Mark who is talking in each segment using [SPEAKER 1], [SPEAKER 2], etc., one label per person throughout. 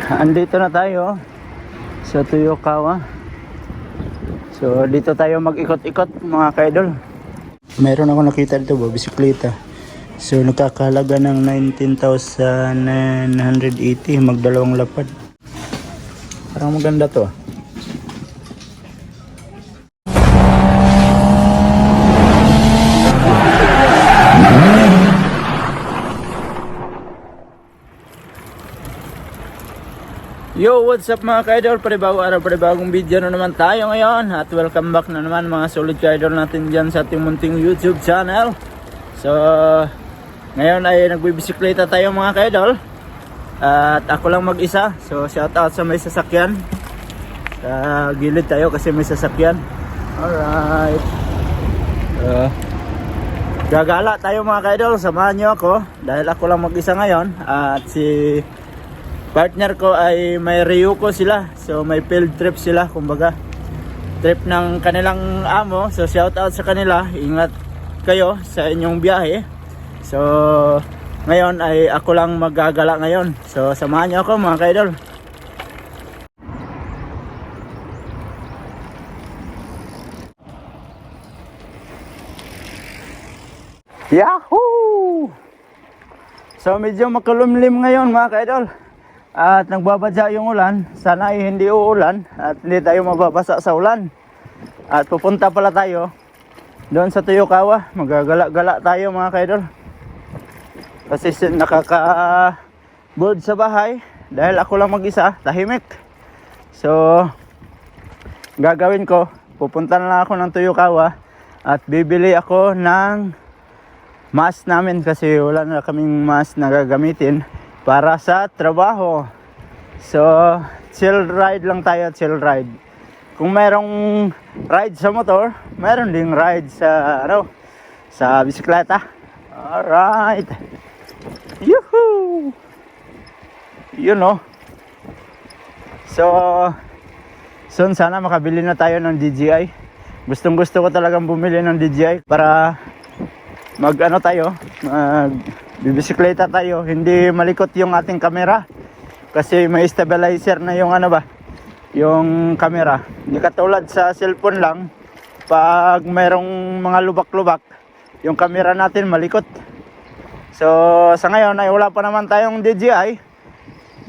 [SPEAKER 1] andito na tayo sa Toyokawa. So dito tayo mag-ikot-ikot mga kaidol. Meron ako nakita dito ba, bisikleta. So nakakahalaga ng 19,980, magdalawang lapad. Parang maganda to. Yo, what's up mga ka-idol? Panibagong araw, panibagong video na naman tayo ngayon. At welcome back na naman mga solid ka-idol natin dyan sa ating munting YouTube channel. So, ngayon ay nagbibisikleta tayo mga ka-idol. At ako lang mag-isa. So, shout out sa may sasakyan. Sa gilid tayo kasi may sasakyan. Alright. Gagala tayo mga ka-idol. Samahan nyo ako. Dahil ako lang mag-isa ngayon. At si partner ko ay may Ryuko sila. So may field trip sila, kumbaga trip ng kanilang amo. So shout out sa kanila. Ingat kayo sa inyong biyahe. So ngayon ay ako lang magagala ngayon. So samahan niyo ako mga ka-idol. Yahoo! So medyo makulumlim ngayon mga ka-idol. At nagbabadya yung ulan. Sana ay hindi uulan at hindi tayo mababasa sa ulan. At pupunta pala tayo doon sa Toyokawa. Magagala-gala tayo mga kaidol. Kasi nakaka-board sa bahay. Dahil ako lang mag-isa, tahimik. So gagawin ko, pupunta na lang ako ng Toyokawa. At bibili ako ng mask namin. Kasi wala na kaming mask na gagamitin para sa trabaho. So chill ride lang tayo, chill ride. Kung merong ride sa motor, meron ding ride sa sa bisikleta. Alright. Yuhuu. You know. So soon sana makabili na tayo ng DJI. Gustong gusto ko talagang bumili ng DJI para tayo, bibisikleta tayo, hindi malikot yung ating camera kasi may stabilizer na yung yung camera. Hindi katulad sa cellphone lang, pag mayroong mga lubak-lubak yung camera natin malikot. So sa ngayon ay wala pa naman tayong DJI,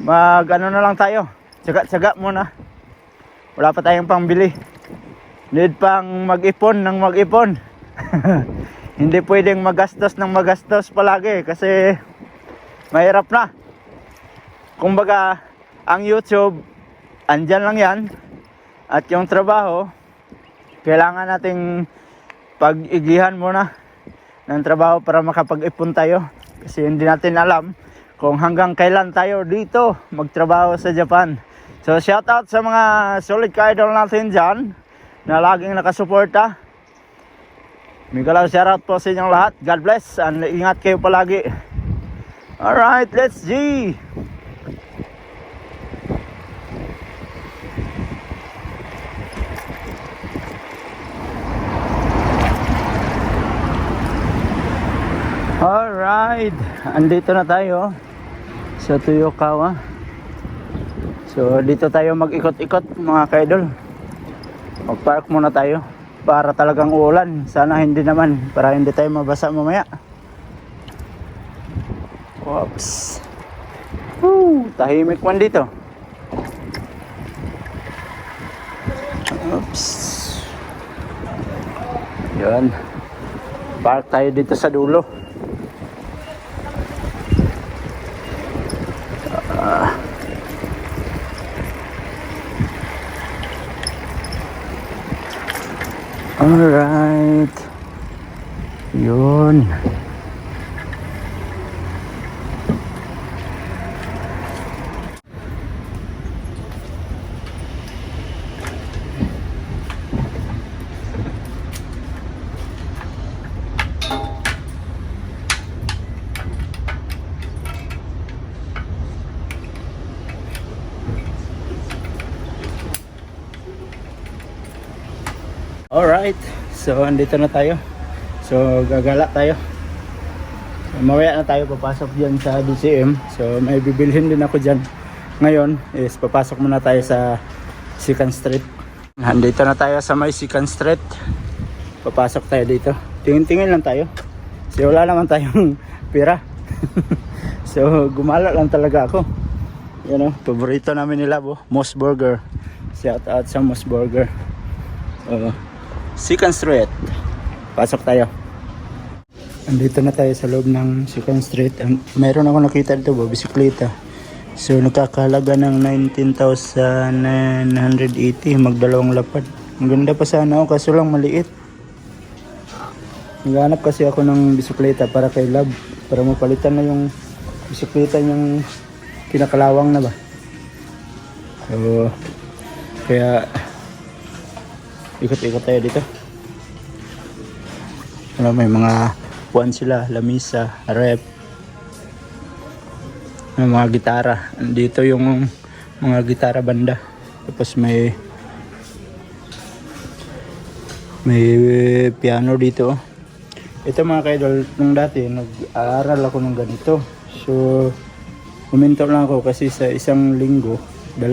[SPEAKER 1] na lang tayo, tsaga-tsaga muna, wala pa tayong pangbili, need pang mag-ipon ng mag-ipon. Hindi pwedeng magastos ng magastos palagi kasi mahirap na. Kumbaga, ang YouTube, andyan lang yan. At yung trabaho, kailangan nating pag-igihan muna ng trabaho para makapag-ipon tayo. Kasi hindi natin alam kung hanggang kailan tayo dito magtrabaho sa Japan. So shout out sa mga solid ka-idol natin dyan na laging nakasuporta. Miguel, shoutout po sa inyong lahat. God bless and ingat kayo palagi. Alright, let's G! Alright, andito na tayo sa Toyokawa. So dito tayo mag-ikot-ikot mga kaidol. Mag-park muna tayo para talagang uulan. Sana hindi naman, para hindi tayo mabasa mamaya. Oops. Tahimik man dito. Oops. Yun. Park tayo dito sa dulo. Alright. Yun. Alright, so andito na tayo. So gagala tayo. So, mamaya na tayo papasok dyan sa DCM. So may bibilhin din ako dyan. Ngayon is papasok muna tayo sa Second Street. Nandito na tayo sa may Second Street. Papasok tayo dito. Tingin-tingin lang tayo. Kasi wala naman tayong pera. So gumala lang talaga ako. Yan o, paborito namin ni Labo, Moss Burger. Shout out sa Moss Burger. Second Street. Pasok tayo. Andito na tayo sa loob ng Second Street. Mayroon ako nakita dito ba, bisikleta. So nakakahalaga ng 19,980, magdalawang lapad. Ang ganda pa sana ako, kaso lang maliit. Naghanap kasi ako ng bisikleta para kay Love, para mapalitan na yung bisikleta niyang kinakalawang na ba. So kaya ikot-ikot tayo dito. May mga puan sila, lamisa, rep, may mga gitara. Dito yung mga gitara banda. Tapos may piano dito. Ito mga kaidol, nung dati nag-aaral ako ng ganito. So huminto lang ako kasi sa isang linggo, 2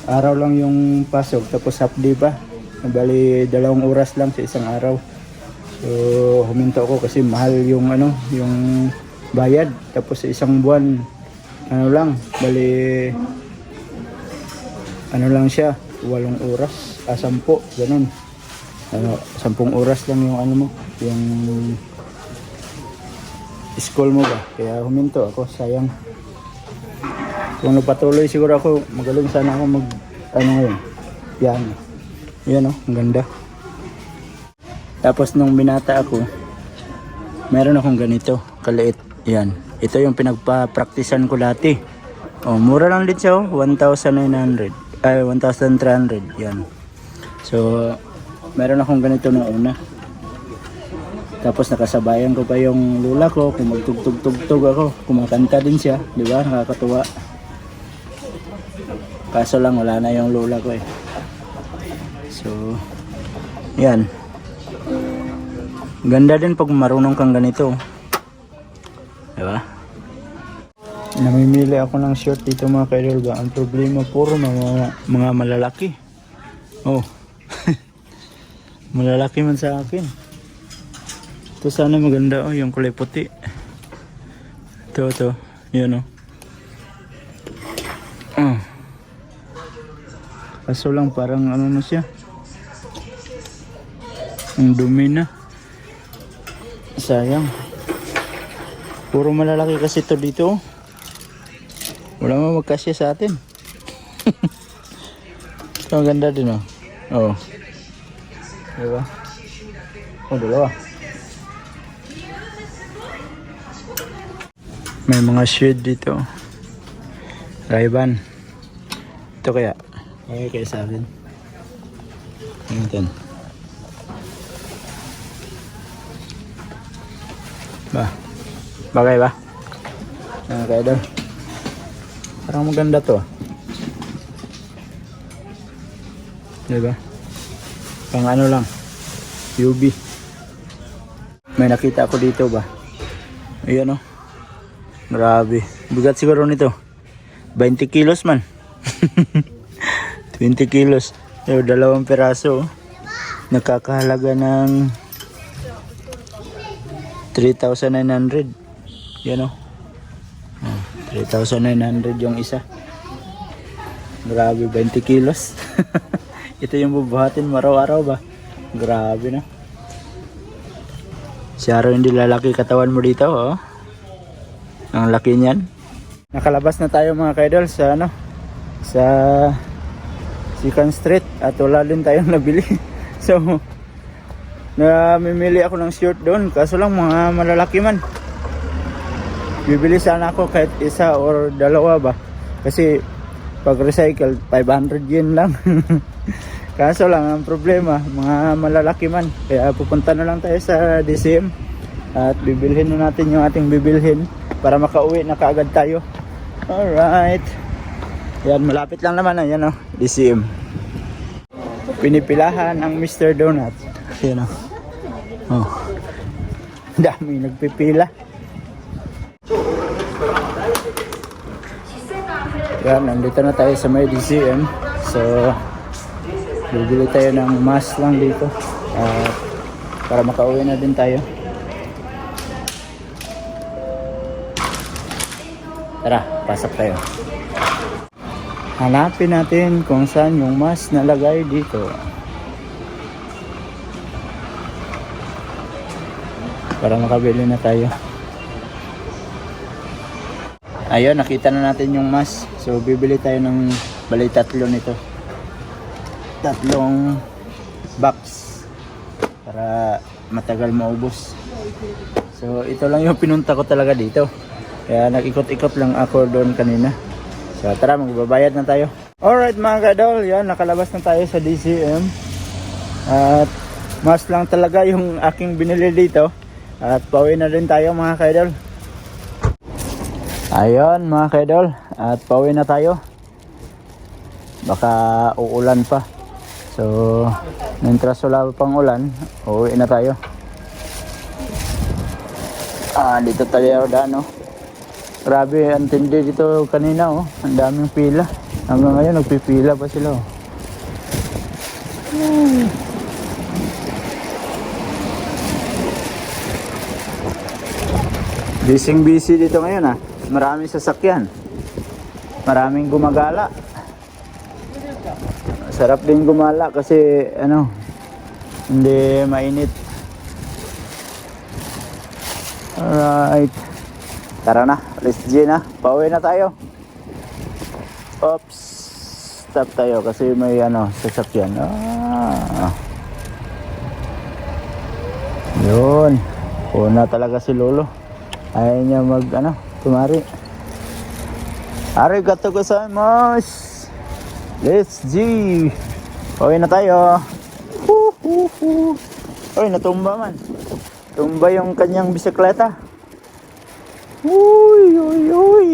[SPEAKER 1] araw lang yung pasok, tapos half day pa. Bali 2 oras lang sa isang araw. So huminto ako kasi mahal yung yung bayad. Tapos sa isang buwan lang, bali lang siya, 8 oras, 10, ganun. 10 oras lang yung mo, yung school mo ba. Kaya huminto ako, sayang. Kung napatuloy siguro ako, magaling sana ako mag ngayon, piano. Yan ang ganda. Tapos nung binata ako, meron akong ganito, kaliit. Yan. Ito yung pinagpa-practicean ko dati. Mura lang din siya, 1,900. Ay, 1,300. Yan. So, meron akong ganito nung una. Tapos nakasabayan ko pa yung lula ko, kung magtugtog-tugtog ako, kumakanta din siya, di ba? Nakakatuwa. Kaso lang wala na yung lula ko eh. So, yan. Ganda din pag marunong kang ganito. Diba? Namimili ako ng shirt dito mga kaidol ba. Ang problema puro mga malalaki. Malalaki man sa akin. Ito sana maganda yung kulay puti. Ito. Yan Kaso lang parang na siya. Ang dumi na. Sayang. Puro malalaki kasi ito dito. Wala mo magkasya sa atin. Ito maganda din Diba? Dalawa. May mga shade dito. Ray-Ban. Ito kaya. Okay kaya sa akin. Tingnan. Bagay ba? Kaya daw. Parang maganda to. Diba? Pang lang. UV. May nakita ako dito ba? Ayan Grabe. Bigat siguro nito. 20 kilos man. 20 kilos. Yung 2 piraso. Nakakahalaga ng 3,900. Yan 3,900 yung isa. Grabe, 20 kilos. Ito yung bubuhatin mo araw-araw ba? Grabe na. Siyaro hindi lalaki katawan mo dito Ang laki niyan. Nakalabas na tayo mga kaidol sa sa Second Street at wala din tayong nabili. So namimili ako ng shirt doon, kaso lang mga malalaki man. Bibili sana ako kahit isa or 2 ba, kasi pag recycle 500 yen lang. Kaso lang ang problema, mga malalaki man. Kaya pupunta na lang tayo sa DCM at bibilhin na natin yung ating bibilhin para makauwi na kaagad tayo. Alright. Yan, malapit lang naman yan DCM. Pinipilahan ang Mr. Donut. Yan daming nagpipila. Yan, nandito na tayo sa may DCM. So, bibili tayo ng mask lang dito. Para makauwi na din tayo. Tara, pasok tayo. Hanapin natin kung saan yung mask nalagay dito. Para makabili na tayo. Ayun, nakita na natin yung mask. So, bibili tayo ng bali 3 nito. 3 box. Para matagal maubos. So, ito lang yung pinunta ko talaga dito. Kaya nag-ikot-ikot lang ako doon kanina. So, tara, magbabayad na tayo. Alright mga kadol, yan, nakalabas na tayo sa DCM. At mask lang talaga yung aking binili dito. At pauwi na rin tayo mga kadol. Ayun mga kadol, at pauwi na tayo. Baka uulan pa. So, mientras wala pang ulan, uuwi na tayo. Dito tayo daan, no? Grabe, ang tindi dito kanina, oh. Ang daming pila. Hanggang ngayon, nagpipila pa sila, oh. Busy dito ngayon, ah. Maraming sasakyan. Maraming gumagala. Sarap din gumala kasi, hindi mainit. Alright. Tara na, let's G na. Pauwi na tayo. Oops. Stop tayo kasi may sasakyan. Yun. Una talaga si Lolo. Ayaw niya tumari. Arigato gozaimasu. Let's G. Pauwi na tayo. Oy, natumba man. Tumba yung kanyang bisikleta. Uy, uy, uy.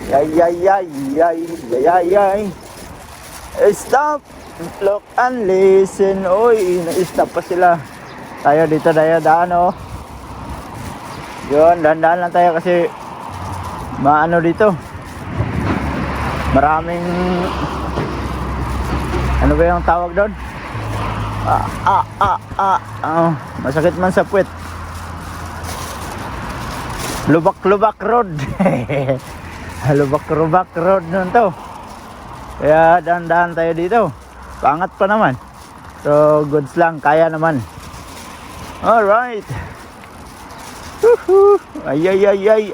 [SPEAKER 1] Yay, yay, yay, yay, yay, yay. Stop. Look and listen. Uy, na-stop pa sila. Tayo dito, daan, oh. Yun, dahan-dahan lang tayo kasi maano dito. Maraming ano ba yung tawag doon? Masakit man sa puwet. Lubak-lubak road. Lubak-lubak road nun to. Kaya dahan-dahan tayo dito. Pangat pa naman. So goods lang, kaya naman. Alright. Ay ay ay ay.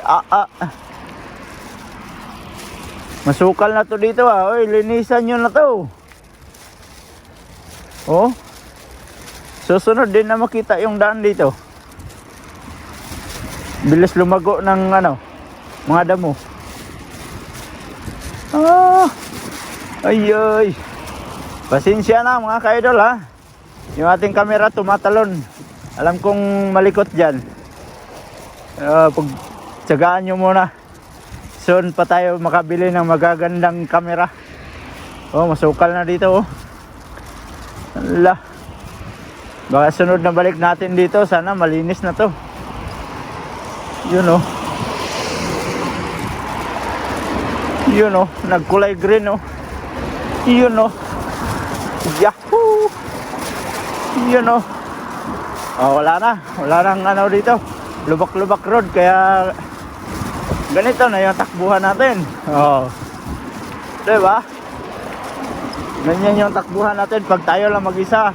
[SPEAKER 1] Masukal na to dito, ah. Oy, linisan nyo na to. Oh. Susunod din na makita yung daan dito. Bilis lumago ng mga damo. Ay ay. Pasensya na mga ka-idol, ha. Yung ating camera tumatalon. Alam kong malikot dyan. Pagtsagaan nyo muna. Soon pa tayo makabili ng magagandang camera. Oh, masukal na dito, oh. Ala. Baka sunod na balik natin dito, sana malinis na to. Yun, oh. Yun, oh, nagkulay green, oh. Yun, oh. Yahoo! Yun, oh. Oh, wala nang dito. Lubak-lubak road, kaya ganito na yung takbuhan natin. Oh. Diba? Ganyan yung takbuhan natin pag tayo lang mag-isa.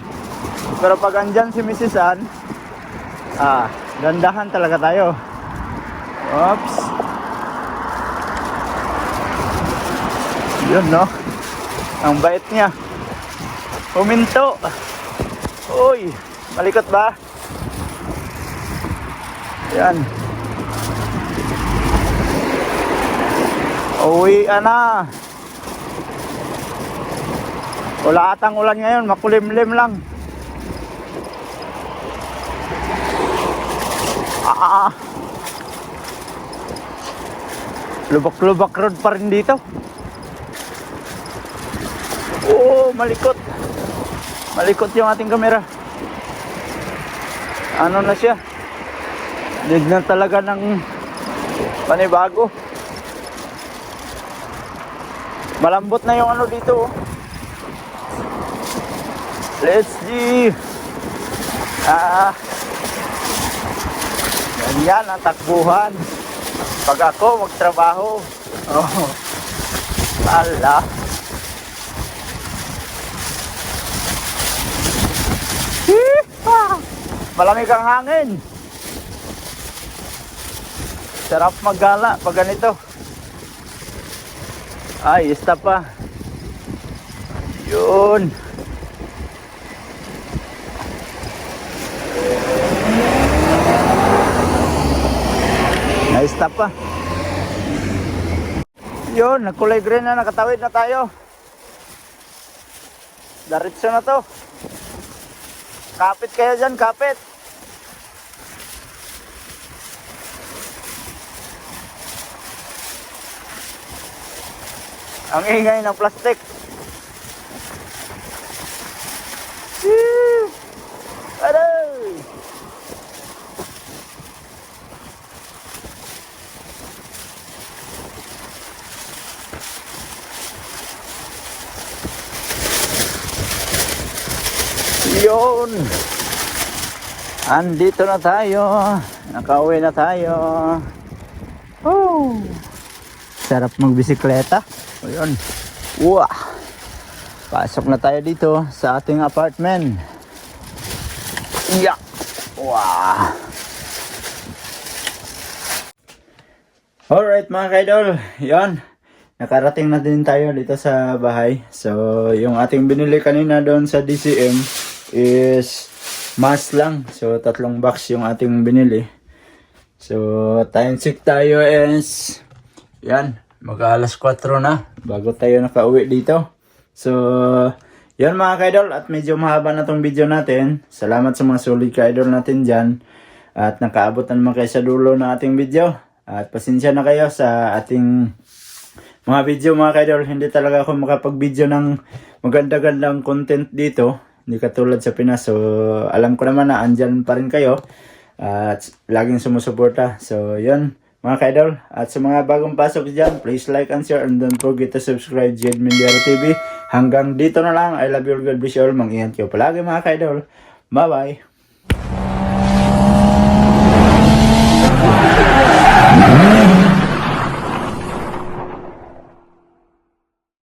[SPEAKER 1] Pero pag andyan si Mrs. Ann, dandahan talaga tayo. Oops. Yun, no? Ang bait niya. Huminto. Uy, malikot ba? Yan. Uwi na. Wala atang ulan ngayon, makulimlim lang. Lubak-lubak road pa rin dito. Oh, malikot. Malikot yung ating kamera. Ano na siya? Dig na talaga ng panibago. Malambot na yung ano dito. Oh. Let's see. Ganyan ang takbuhan. Pag ako magtrabaho. Oh. Ala. Malamig ang hangin. Sarap maggala pag ganito. Ay, stop pa. Yun. Na-stop pa. Yun, nagkulay green na, nakatawid na tayo. Diretso na to. Kapit kayo dyan, kapit. Ang ingay ng plastic. Aray! Yun. Andito na tayo. Nakauwi na tayo. Oh. Sarap magbisikleta. O yun. Wow. Pasok na tayo dito sa ating apartment. Yeah. Wow. Alright mga kaidol. Yun. Nakarating na din tayo dito sa bahay. So, yung ating binili kanina doon sa DCM is mas lang. So, 3 box yung ating binili. So, time check tayo is yan, mag-alas 4 na bago tayo nakauwi dito. So, yan mga kaidol, at medyo mahaba na tong video natin. Salamat sa mga solid kaidol natin dyan. At nakaabot na naman kayo sa dulo ng ating video. At pasensya na kayo sa ating mga video mga kaidol. Hindi talaga ako makapag-video ng maganda-gandang content dito. Hindi katulad sa Pinas. So, alam ko naman na andyan pa rin kayo. At laging sumusuporta. So, yun mga kaidol. At sa mga bagong pasok dyan, please like and share. And don't forget to subscribe Jed Mindero TV. Hanggang dito na lang. I love you all. God bless you all. Mag-ingat kayo palagi mga kaidol. Bye-bye.